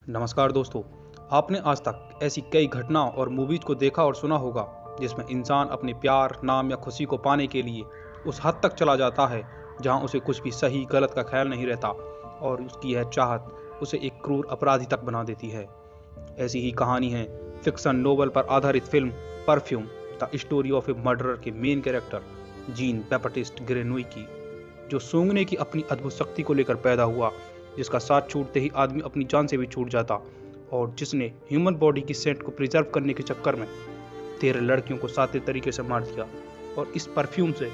नमस्कार दोस्तों। आपने आज तक ऐसी कई घटनाओं और मूवीज को देखा और सुना होगा जिसमें इंसान अपने प्यार, नाम या खुशी को पाने के लिए उस हद तक चला जाता है जहां उसे कुछ भी सही गलत का ख्याल नहीं रहता और उसकी यह चाहत उसे एक क्रूर अपराधी तक बना देती है। ऐसी ही कहानी है फिक्शन नोवेल पर आधारित film perfume the story of A murderer के मेन कैरेक्टर जीन बैप्टिस्ट ग्रेनोई की, जो सूंघने की अपनी अद्भुत शक्ति को लेकर पैदा हुआ, जिसका साथ छूटते ही आदमी अपनी जान से भी छूट जाता और जिसने ह्यूमन बॉडी की सेंट को प्रिजर्व करने के चक्कर में 13 लड़कियों को सादे तरीके से मार दिया और इस परफ्यूम से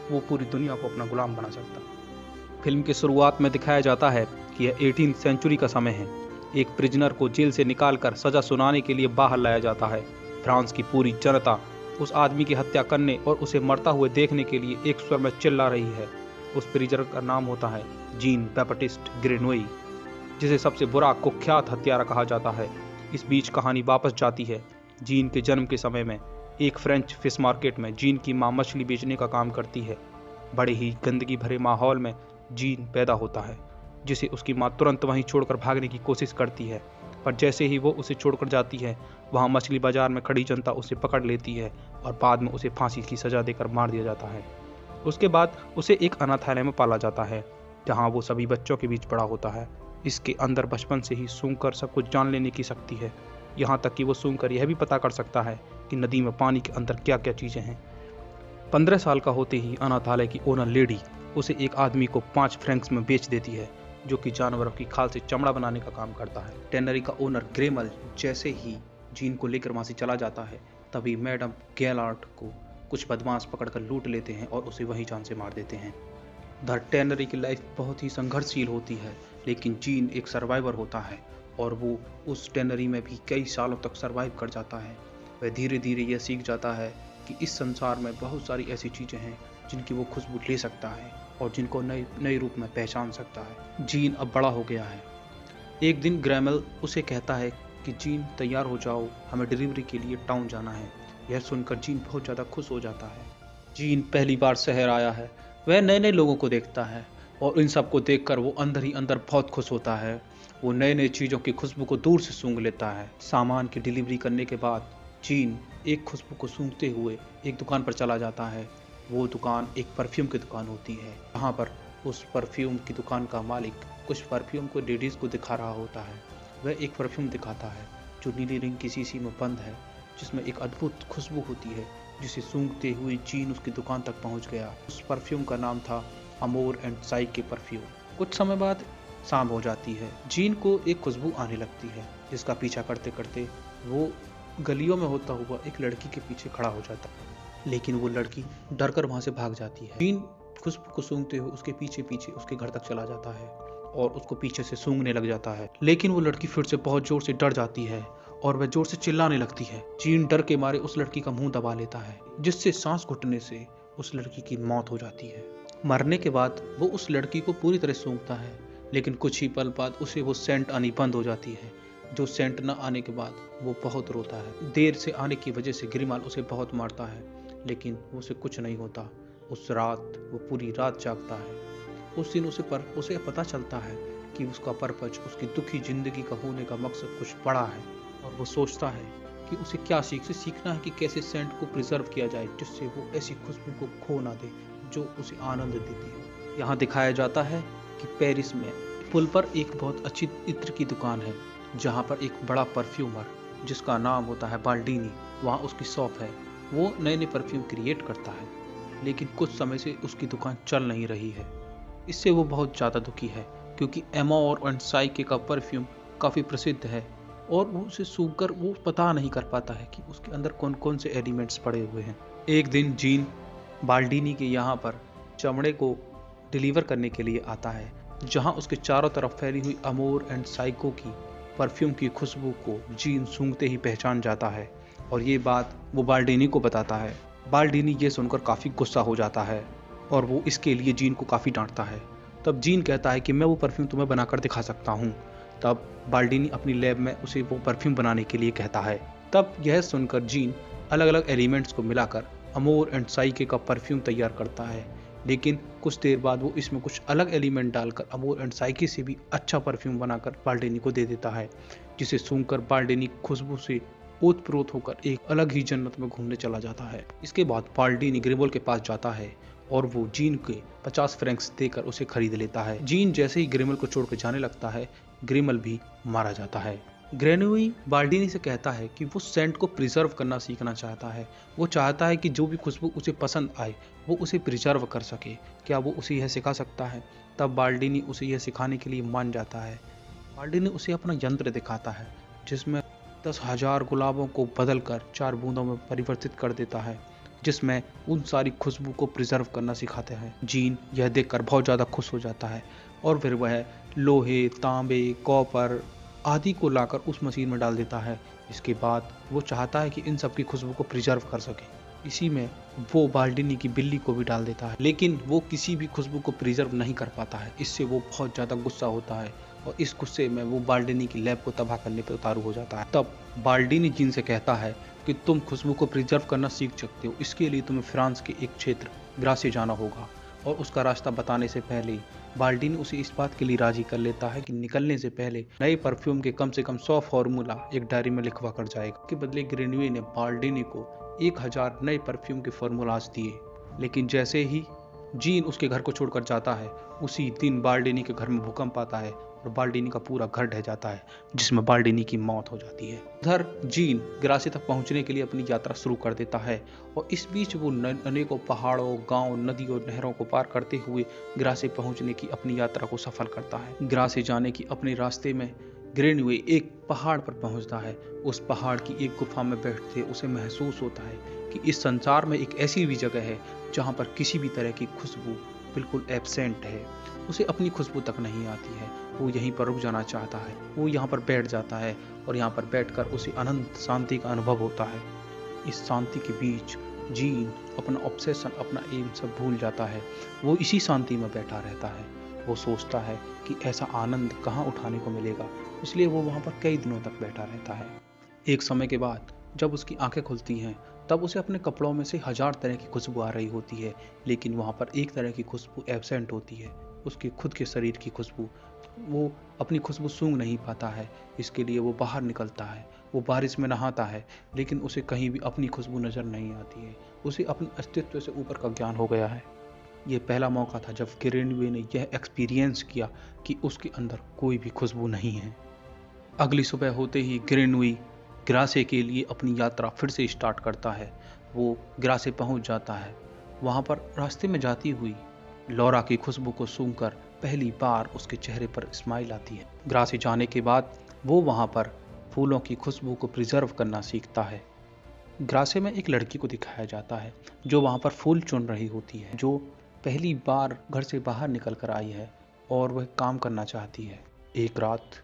वो पूरी दुनिया को अपना गुलाम बना सकता। फिल्म की शुरुआत में दिखाया जाता है कि यह 18वीं सेंचुरी का समय है। एक प्रिजनर को जेल से निकालकर सजा सुनाने के लिए बाहर लाया जाता है। फ्रांस की पूरी जनता उस आदमी की हत्या करने और उसे मरता हुए देखने के लिए एक स्वर में चिल्ला रही है। उस प्रिजनर का नाम होता है जीन बैप्टिस्ट ग्रेनोई, जिसे सबसे बुरा कुख्यात हत्यारा कहा जाता है। इस बीच कहानी वापस जाती है जीन के जन्म के समय में। एक फ्रेंच फिश मार्केट में जीन की मां मछली बेचने का काम करती है। बड़े ही गंदगी भरे माहौल में जीन पैदा होता है, जिसे उसकी मां तुरंत वहीं छोड़कर भागने की कोशिश करती है। पर जैसे ही वो उसे छोड़कर जाती है, वहाँ मछली बाजार में खड़ी जनता उसे पकड़ लेती है और बाद में उसे फांसी की सजा देकर मार दिया जाता है। उसके बाद उसे एक अनाथालय में पाला जाता है, जहाँ वो सभी बच्चों के बीच बड़ा होता है। इसके अंदर बचपन से ही सूंघकर सब कुछ जान लेने की शक्ति है, यहाँ तक कि वो सूंघकर यह भी पता कर सकता है कि नदी में पानी के अंदर क्या क्या चीज़ें हैं। 15 साल का होते ही अनाथालय की ओनर लेडी उसे एक आदमी को 5 फ्रैंक्स में बेच देती है, जो कि जानवरों की खाल से चमड़ा बनाने का काम करता है। टेनरी का ओनर ग्रेमल जैसे ही जीन को लेकर वहाँ से चला जाता है, तभी मैडम गैलार्ड को कुछ बदमाश पकड़कर लूट लेते हैं और उसे वहीं जान से मार देते हैं। द टेनरी की लाइफ बहुत ही संघर्षशील होती है, लेकिन जीन एक सर्वाइवर होता है और वो उस टेनरी में भी कई सालों तक सर्वाइव कर जाता है। वह धीरे धीरे यह सीख जाता है कि इस संसार में बहुत सारी ऐसी चीज़ें हैं जिनकी वो खुशबू ले सकता है और जिनको नए नए रूप में पहचान सकता है। जीन अब बड़ा हो गया है। एक दिन ग्रेमल उसे कहता है कि जीन तैयार हो जाओ, हमें डिलीवरी के लिए टाउन जाना है। यह सुनकर जीन बहुत ज़्यादा खुश हो जाता है। जीन पहली बार शहर आया है, वह नए नए लोगों को देखता है और इन सब को देखकर वो अंदर ही अंदर बहुत खुश होता है। वो नए नए चीज़ों की खुशबू को दूर से सूंघ लेता है। सामान की डिलीवरी करने के बाद जीन एक खुशबू को सूंघते हुए एक दुकान पर चला जाता है। वो दुकान एक परफ्यूम की दुकान होती है, जहाँ पर उस परफ्यूम की दुकान का मालिक कुछ परफ्यूम को लेडीज़ को दिखा रहा होता है। वह एक परफ्यूम दिखाता है जो नीली रिंग की शीशी में बंद है, जिसमें एक अद्भुत खुशबू होती है, जिसे सूंघते हुए जीन उसकी दुकान तक पहुंच गया। उस परफ्यूम का नाम था अमोर एंड साइक के परफ्यूम। कुछ समय बाद शाम हो जाती है। जीन को एक खुशबू आने लगती है, जिसका पीछा करते करते वो गलियों में होता हुआ एक लड़की के पीछे खड़ा हो जाता है, लेकिन वो लड़की डर कर वहाँ से भाग जाती है। जीन खुशबू को सूंघते हुए उसके पीछे पीछे उसके घर तक चला जाता है और उसको पीछे से सूंघने लग जाता है, लेकिन वो लड़की फिर से बहुत जोर से डर जाती है और वह जोर से चिल्लाने लगती है। जीन डर के मारे उस लड़की का मुंह दबा लेता है, जिससे सांस घुटने से उस लड़की की मौत हो जाती है। मरने के बाद वो उस लड़की को पूरी तरह सूंघता है, लेकिन कुछ ही पल बाद उसे वो सेंट आनी बंद हो जाती है। जो सेंट न आने के बाद वो बहुत रोता है। देर से आने की वजह से ग्रिमाल उसे बहुत मारता है, लेकिन उसे कुछ नहीं होता। उस रात वो पूरी रात जागता है। उस दिन उसे पता चलता है कि उसका पर्पज, उसकी दुखी जिंदगी का होने का मकसद कुछ बड़ा है और वो सोचता है कि उसे क्या सीखना है कि कैसे सेंट को प्रिजर्व किया जाए, जिससे वो ऐसी खुशबू को खो ना दे जो उसे आनंद देती है। यहाँ दिखाया जाता है कि पेरिस में पुल पर एक बहुत अच्छी इत्र की दुकान है, जहाँ पर एक बड़ा परफ्यूमर जिसका नाम होता है बाल्डीनी, वहाँ उसकी शॉप है। वो नए नए परफ्यूम क्रिएट करता है, लेकिन कुछ समय से उसकी दुकान चल नहीं रही है। इससे वो बहुत ज़्यादा दुखी है, क्योंकि एमोर एंड साइके का परफ्यूम काफ़ी प्रसिद्ध है और वो उसे सूंघकर वो पता नहीं कर पाता है कि उसके अंदर कौन कौन से एलिमेंट्स पड़े हुए हैं। एक दिन जीन बाल्डीनी के यहाँ पर चमड़े को डिलीवर करने के लिए आता है, जहाँ उसके चारों तरफ फैली हुई अमोर एंड साइको की परफ्यूम की खुशबू को जीन सूंघते ही पहचान जाता है और ये बात वो बाल्डीनी को बताता है। बाल्डीनी ये सुनकर काफ़ी गुस्सा हो जाता है और वो इसके लिए जीन को काफ़ी डांटता है। तब जीन कहता है कि मैं वो परफ्यूम तुम्हें बनाकर दिखा सकता हूँ। तब बाल्डीनी अपनी लैब में उसे वो परफ्यूम बनाने के लिए कहता है। तब यह सुनकर जीन अलग अलग एलिमेंट्स को मिलाकर अमोर एंड साइके का परफ्यूम तैयार करता है। लेकिन कुछ देर बाद वो इसमें कुछ अलग एलिमेंट डालकर अमूल एंड साइकी से भी अच्छा परफ्यूम बनाकर बाल्डिनी को दे देता है, जिसे सूंघकर बाल्डिनी खुशबू से ओतप्रोत होकर एक अलग ही जन्नत में घूमने चला जाता है। इसके बाद बाल्डिनी ग्रिमोल के पास जाता है और वो जीन के 50 फ्रैंक्स देकर उसे खरीद लेता है। जीन जैसे ही ग्रिमल को छोड़कर जाने लगता है, ग्रिमल भी मारा जाता है। ग्रेनुई बाल्डिनी से कहता है कि वो सेंट को प्रिजर्व करना सीखना चाहता है। वो चाहता है कि जो भी खुशबू उसे पसंद आए वो उसे प्रिजर्व कर सके। क्या वो उसे यह सिखा सकता है? तब बाल्डिनी उसे यह सिखाने के लिए मान जाता है। बाल्डिनी उसे अपना यंत्र दिखाता है जिसमें 10,000 गुलाबों को बदलकर 4 बूंदों में परिवर्तित कर देता है, जिसमें उन सारी खुशबू को प्रिजर्व करना सिखाते हैं। जीन यह देखकर बहुत ज़्यादा खुश हो जाता है और फिर वह लोहे, तांबे, कॉपर आदि को लाकर उस मशीन में डाल देता है। इसके बाद वो चाहता है कि इन सब की खुशबू को प्रिजर्व कर सके। इसी में वो बाल्डिनी की बिल्ली को भी डाल देता है, लेकिन वो किसी भी खुशबू को प्रिजर्व नहीं कर पाता है। इससे वो बहुत ज़्यादा गुस्सा होता है और इस गुस्से में वो बाल्डिनी की लैब को तबाह करने पर उतारू हो जाता है। तब बाल्डिनी जीन से कहता है कि तुम खुशबू को प्रिजर्व करना सीख सकते हो, इसके लिए तुम्हें फ्रांस के एक क्षेत्र ग्रासे जाना होगा। और उसका रास्ता बताने से पहले बाल्डिनी उसे इस बात के लिए राजी कर लेता है कि निकलने से पहले नए परफ्यूम के कम से कम 100 फॉर्मूला एक डायरी में लिखवा कर जाएगा। के बदले ग्रेनुई ने बाल्डिनी को 1000 नए परफ्यूम के फॉर्मूलाज दिए, लेकिन जैसे ही जीन उसके घर को छोड़कर जाता है, उसी दिन बाल्डिनी के घर में भूकंप आता है और बाल्डिनी का पूरा घर ढह जाता है, जिसमें बाल्डिनी की मौत हो जाती है। उधर जीन ग्रासे तक पहुंचने के लिए अपनी यात्रा शुरू कर देता है और इस बीच वो अनेकों पहाड़ों, गांव, नदियों, नहरों को पार करते हुए ग्रासे पहुंचने की अपनी यात्रा को सफल करता है। ग्रासे जाने की अपने रास्ते में ग्रेनुई एक पहाड़ पर पहुंचता है। उस पहाड़ की एक गुफा में बैठते उसे महसूस होता है कि इस संसार में एक ऐसी भी जगह है जहां पर किसी भी तरह की खुशबू बिल्कुल एब्सेंट है। उसे अपनी खुशबू तक नहीं आती है। वो यहीं पर रुक जाना चाहता है। वो यहाँ पर बैठ जाता है और यहाँ पर बैठकर उसे अनंत शांति का अनुभव होता है। इस शांति के बीच जीन अपना ऑब्सेशन, अपना एम सब भूल जाता है। वो इसी शांति में बैठा रहता है। वो सोचता है कि ऐसा आनंद कहाँ उठाने को मिलेगा, इसलिए वो वहाँ पर कई दिनों तक बैठा रहता है। एक समय के बाद जब उसकी आंखें खुलती हैं, तब उसे अपने कपड़ों में से 1000 तरह की खुशबू आ रही होती है, लेकिन वहाँ पर एक तरह की खुशबू एब्सेंट होती है, उसके खुद के शरीर की खुशबू। वो अपनी खुशबू सूंघ नहीं पाता है। इसके लिए वो बाहर निकलता है। वो बारिश में नहाता है, लेकिन उसे कहीं भी अपनी खुशबू नज़र नहीं आती है। उसे अपने अस्तित्व से ऊपर का ज्ञान हो गया है। ये पहला मौका था जब ग्रेनुई ने यह एक्सपीरियंस किया कि उसके अंदर कोई भी खुशबू नहीं है। अगली सुबह होते ही ग्रेनुई ग्रासे के लिए अपनी यात्रा फिर से स्टार्ट करता है। वो ग्रासे पहुंच जाता है। वहाँ पर रास्ते में जाती हुई लौरा की खुशबू को सूंघकर पहली बार उसके चेहरे पर स्माइल आती है। ग्रासे जाने के बाद वो वहाँ पर फूलों की खुशबू को प्रिजर्व करना सीखता है। ग्रासे में एक लड़की को दिखाया जाता है जो वहाँ पर फूल चुन रही होती है, जो पहली बार घर से बाहर निकल कर आई है और वह काम करना चाहती है। एक रात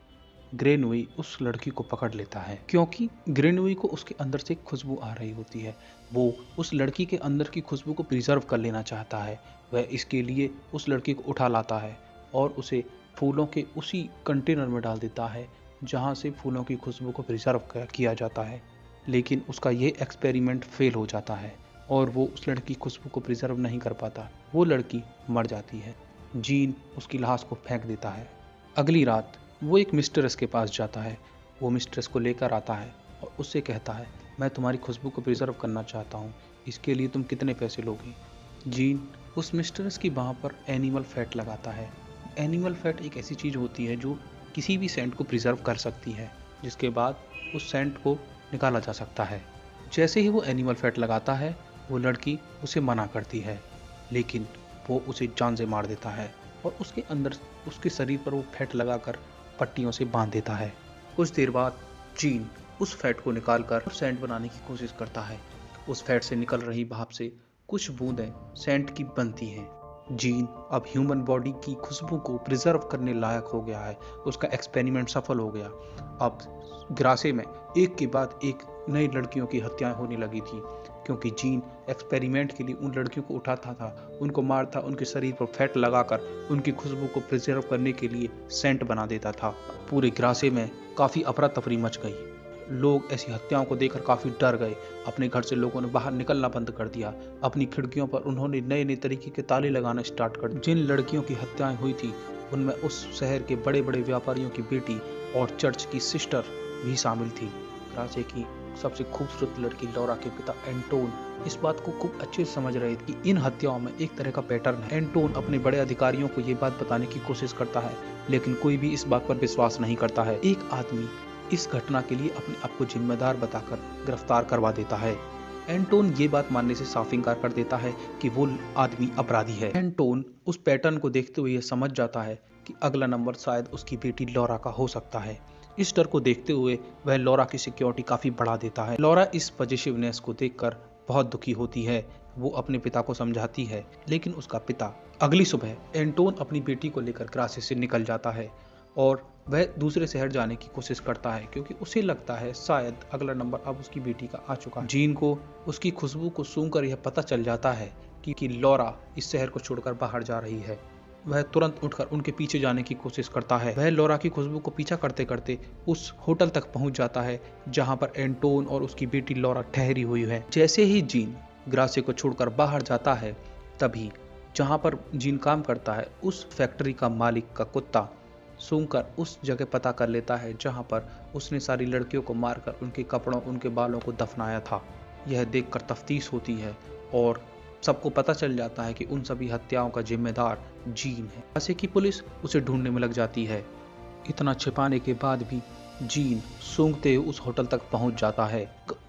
ग्रेनुई उस लड़की को पकड़ लेता है, क्योंकि ग्रेनुई को उसके अंदर से खुशबू आ रही होती है। वो उस लड़की के अंदर की खुशबू को प्रिजर्व कर लेना चाहता है। वह इसके लिए उस लड़की को उठा लाता है और उसे फूलों के उसी कंटेनर में डाल देता है जहाँ से फूलों की खुशबू को प्रिजर्व किया जाता है। लेकिन उसका ये एक्सपेरिमेंट फेल हो जाता है और वो उस लड़की की खुशबू को प्रिजर्व नहीं कर पाता। वो लड़की मर जाती है। जीन उसकी लाश को फेंक देता है। अगली रात वो एक मिस्ट्रेस के पास जाता है। वो मिस्ट्रेस को लेकर आता है और उससे कहता है, मैं तुम्हारी खुशबू को प्रिजर्व करना चाहता हूँ, इसके लिए तुम कितने पैसे लोगे? जीन उस मिस्ट्रेस की बाह पर एनिमल फैट लगाता है। एनिमल फैट एक ऐसी चीज़ होती है जो किसी भी सेंट को प्रिजर्व कर सकती है, जिसके बाद उस सेंट को निकाला जा सकता है। जैसे ही वो एनिमल फैट लगाता है, वो लड़की उसे मना करती है, लेकिन वो उसे जान से मार देता है और उसके अंदर उसके शरीर पर वो फैट लगाकर पट्टियों से बांध देता है। कुछ देर बाद जीन उस फैट को निकालकर सेंट बनाने की कोशिश करता है। उस फैट से निकल रही भाप से कुछ बूंदें सेंट की बनती हैं। जीन अब ह्यूमन बॉडी की खुशबू को प्रिजर्व करने लायक हो गया है। उसका एक्सपेरिमेंट सफल हो गया। अब ग्रासे में एक के बाद एक नई लड़कियों की हत्याएं होने लगी थी, क्योंकि जीन एक्सपेरिमेंट के लिए उन लड़कियों को उठाता था, उनको मारता, उनके शरीर पर फैट लगाकर उनकी खुशबू को प्रिजर्व करने के लिए सेंट बना देता था। पूरे ग्रासे में काफ़ी अफरा तफरी मच गई। लोग ऐसी हत्याओं को देखकर काफ़ी डर गए। अपने घर से लोगों ने बाहर निकलना बंद कर दिया। अपनी खिड़कियों पर उन्होंने नए नए तरीके के ताले लगाना स्टार्ट कर दिए। जिन लड़कियों की हत्याएं हुई थी उनमें उस शहर के बड़े बड़े व्यापारियों की बेटी और चर्च की सिस्टर भी शामिल थी। ग्रासे की सबसे खूबसूरत लड़की लौरा के पिता एंटोन इस बात को खूब अच्छे से समझ रहे थे कि इन हत्याओं में एक तरह का पैटर्न है। एंटोन अपने बड़े अधिकारियों को ये बात बताने की कोशिश करता है, लेकिन कोई भी इस बात पर विश्वास नहीं करता है। एक आदमी इस घटना के लिए अपने आप को जिम्मेदार बताकर गिरफ्तार करवा देता है। एंटोन ये बात मानने से साफ इंकार कर देता है कि वो आदमी अपराधी है। एंटोन उस पैटर्न को देखते हुए यह समझ जाता है कि अगला नंबर शायद उसकी बेटी लौरा का हो सकता है। इस डर को देखते हुए वह लौरा की सिक्योरिटी काफी बढ़ा देता है। लौरा इस पॉजिटिवनेस को देखकर बहुत दुखी होती है। वो अपने पिता को समझाती है, लेकिन उसका पिता अगली सुबह एंटोन अपनी बेटी को लेकर ग्रासे से निकल जाता है और वह दूसरे शहर जाने की कोशिश करता है, क्योंकि उसे लगता है शायद अगला नंबर अब उसकी बेटी का आ चुका है। जीन को उसकी खुशबू को सूंघकर यह पता चल जाता है कि लौरा इस शहर को छोड़कर बाहर जा रही है। वह तुरंत उठकर उनके पीछे जाने की कोशिश करता है। वह लौरा की खुशबू को पीछा करते करते उस होटल तक पहुंच जाता है जहां पर एंटोन और उसकी बेटी लौरा ठहरी हुई है। जैसे ही जीन ग्रासे को छोड़कर बाहर जाता है, तभी जहां पर जीन काम करता है उस फैक्ट्री का मालिक का कुत्ता सूंघकर उस जगह पता कर लेता है जहां पर उसने सारी लड़कियों को मारकर उनके कपड़ों उनके बालों को दफनाया था। यह देखकर तफ्तीश होती है और सबको पता चल जाता है कि उन सभी हत्याओं का जिम्मेदार जीन है। ग्रासे की पुलिस उसे ढूंढने में लग जाती है। इतना छिपाने के बाद भी जीन सूंघते हुए उस होटल तक पहुंच जाता है।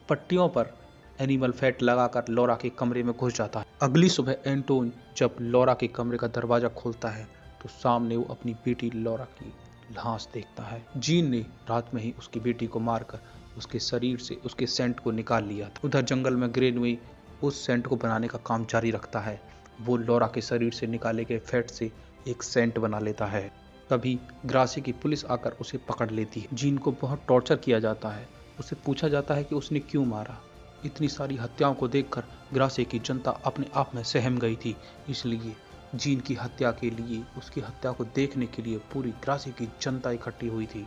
पट्टियों पर एनिमल फैट लगाकर लौरा के कमरे में घुस जाता है। अगली सुबह एंटोन जब लौरा के कमरे का दरवाजा खोलता है तो सामने वो अपनी बेटी लौरा की लाश देखता है। जीन ने रात में ही उसकी बेटी को मारकर उसके शरीर से उसके सेंट को निकाल लिया था। उधर जंगल में ग्रेनवे उस सेंट को बनाने का काम जारी रखता है। वो लौरा के शरीर से निकाले गए फैट से एक सेंट बना लेता है। तभी ग्रासे की पुलिस आकर उसे पकड़ लेती है। जीन को बहुत टॉर्चर किया जाता है। उसे पूछा जाता है कि उसने क्यों मारा। इतनी सारी हत्याओं को देखकर ग्रासे की जनता अपने आप में सहम गई थी, इसलिए जीन की हत्या के लिए, उसकी हत्या को देखने के लिए पूरी ग्रासे की जनता इकट्ठी हुई थी।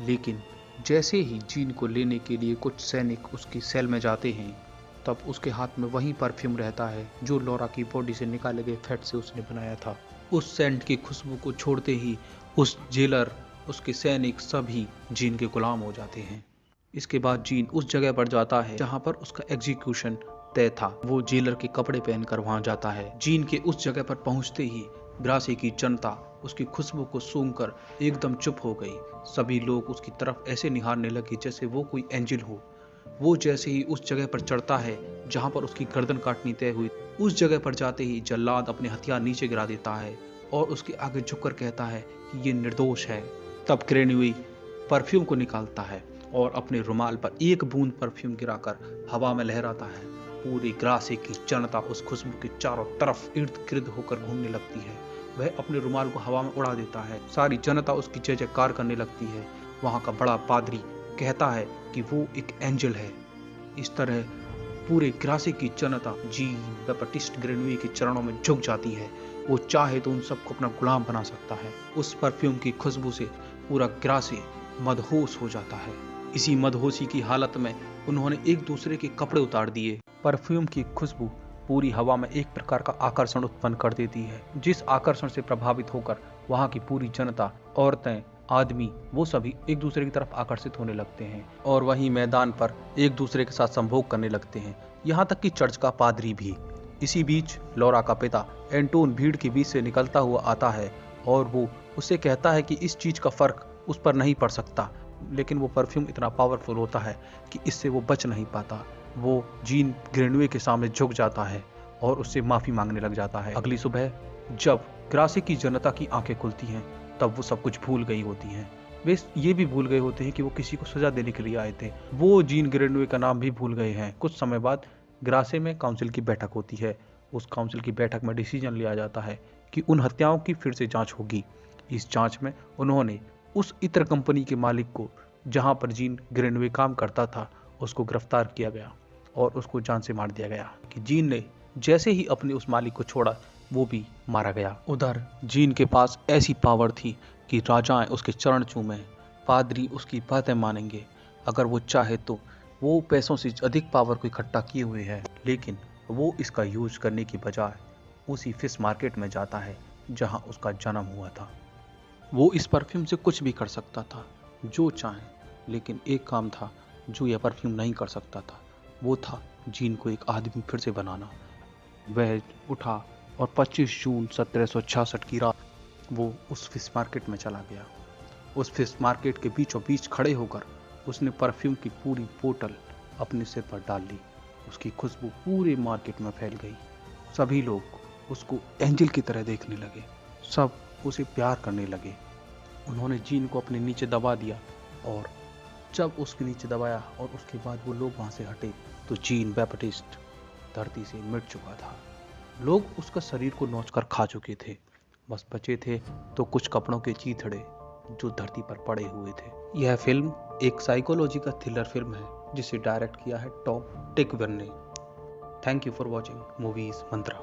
लेकिन जैसे ही जीन को लेने के लिए कुछ सैनिक उसकी सेल में जाते हैं, तब उसके हाथ में वही परफ्यूम रहता है जो लौरा की बॉडी से निकाले गए फैट से उसने बनाया था। उस सेंट की खुशबू को छोड़ते ही उस जेलर, उसके सैनिक सभी जीन के गुलाम हो जाते हैं। इसके बाद जीन उस जगह पर जाता है जहां पर उसका एग्जीक्यूशन तय था। वो जेलर के कपड़े पहनकर वहां जाता है। जीन के उस जगह पर पहुंचते ही ग्रासे की जनता उसकी खुशबू को सूंघकर एकदम चुप हो गई। सभी लोग उसकी तरफ ऐसे निहारने लगे जैसे वो कोई एंजल हो। वो जैसे ही उस जगह पर चढ़ता है जहां पर उसकी गर्दन काटनी तय हुई, उस जगह पर जाते ही जल्लाद अपने हथियार नीचे गिरा देता है और उसके आगे झुककर कहता है कि ये निर्दोष है। तब ग्रेनवे परफ्यूम को निकालता है और अपने रुमाल पर एक बूंद परफ्यूम गिराकर हवा में लहराता है। पूरी ग्रासे की जनता उस खुशबू के चारों तरफ इर्द गिर्द होकर घूमने लगती है। वह अपने रुमाल को हवा में उड़ा देता है। सारी जनता उसकी जय जयकार करने लगती है। वहां का बड़ा पादरी कहता है कि वो एक एंजल है। इस तरह पूरे ग्रासे की जनता जीन बैप्टिस्ट ग्रेनवे के चरणों में झुक जाती है। वो चाहे तो उन सबको अपना गुलाम बना सकता है। उस परफ्यूम की खुशबू से पूरा ग्रासे मदहोश हो जाता है। इसी मदहोशी की हालत में उन्होंने एक दूसरे के कपड़े उतार दिए। परफ्यूम की खुशबू पूरी हवा में एक प्रकार का आकर्षण उत्पन्न कर देती है, जिस आकर्षण से प्रभावित होकर वहां की पूरी जनता, औरतें, आदमी, वो सभी एक दूसरे की तरफ आकर्षित होने लगते हैं और वहीं मैदान पर एक दूसरे के साथ संभोग करने लगते हैं, यहाँ तक कि चर्च का पादरी भी। इसी बीच लौरा का पिता एंटोन भीड़ के बीच से निकलता हुआ आता है और वो उससे कहता है कि इस चीज का फर्क उस पर नहीं पड़ सकता, लेकिन वो परफ्यूम इतना पावरफुल होता है कि इससे वो बच नहीं पाता। वो जीन ग्रेनवे के सामने झुक जाता है और उससे माफी मांगने लग जाता है। अगली सुबह जब ग्रासे की जनता की आंखें खुलती हैं, तब वो सब कुछ भूल गई होती हैं। वे ये भी भूल गए होते हैं कि वो किसी को सजा देने के लिए आए थे। वो जीन ग्रेनवे का नाम भी भूल गए हैं। कुछ समय बाद ग्रासे में काउंसिल की बैठक होती है। उस काउंसिल की बैठक में डिसीजन लिया जाता है कि उन हत्याओं की फिर से जांच होगी। इस जांच में उन्होंने उस इत्र कंपनी के मालिक को, जहां पर जीन ग्रेनवे काम करता था, उसको गिरफ्तार किया गया और उसको जान से मार दिया गया। कि जीन ने जैसे ही अपने उस मालिक को छोड़ा, वो भी मारा गया। उधर जीन के पास ऐसी पावर थी कि राजाएं उसके चरण चूमे, पादरी उसकी बातें मानेंगे, अगर वो चाहे तो वो पैसों से अधिक पावर को इकट्ठा किए हुए है, लेकिन वो इसका यूज करने की बजाय उसी फिश मार्केट में जाता है जहां उसका जन्म हुआ था। वो इस परफ्यूम से कुछ भी कर सकता था, जो चाहे, लेकिन एक काम था जो यह परफ्यूम नहीं कर सकता था। वो था जीन को एक आदमी फिर से बनाना। वह उठा और 25 जून 1766 की रात वो उस फिश मार्केट में चला गया। उस फिश मार्केट के बीचों बीच खड़े होकर उसने परफ्यूम की पूरी बोतल अपने सिर पर डाल ली। उसकी खुशबू पूरे मार्केट में फैल गई। सभी लोग उसको एंजल की तरह देखने लगे। सब उसे प्यार करने लगे। उन्होंने जीन को अपने नीचे दबा दिया, और जब उसके नीचे दबाया और उसके बाद वो लोग वहां से हटे तो जीन बैप्टिस्ट धरती से मिट चुका था। लोग उसका शरीर को नोचकर खा चुके थे। बस बचे थे तो कुछ कपड़ों के चीथड़े जो धरती पर पड़े हुए थे। यह फिल्म एक साइकोलॉजी का थ्रिलर फिल्म है जिसे डायरेक्ट किया है टॉम टिकवर ने। Thank you for watching movies Mantra.